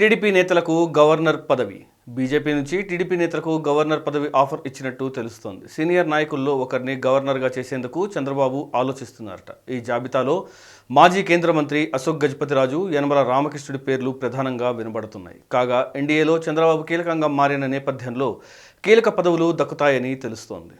TDP నేతలకు governor పదవి. BJP నుంచి టీడీపీ నేతలకు గవర్నర్ పదవి ఆఫర్ ఇచ్చినట్టు తెలుస్తోంది. సీనియర్ నాయకుల్లో ఒకరిని గవర్నర్గా చేసేందుకు చంద్రబాబు ఆలోచిస్తున్నారట. ఈ జాబితాలో మాజీ కేంద్ర మంత్రి అశోక్ గజపతిరాజు, యనమల రామకృష్ణుడి పేర్లు ప్రధానంగా వినబడుతున్నాయి. కాగా ఎన్డీఏలో చంద్రబాబు కీలకంగా మారిన నేపథ్యంలో కీలక పదవులు దక్కుతాయని తెలుస్తోంది.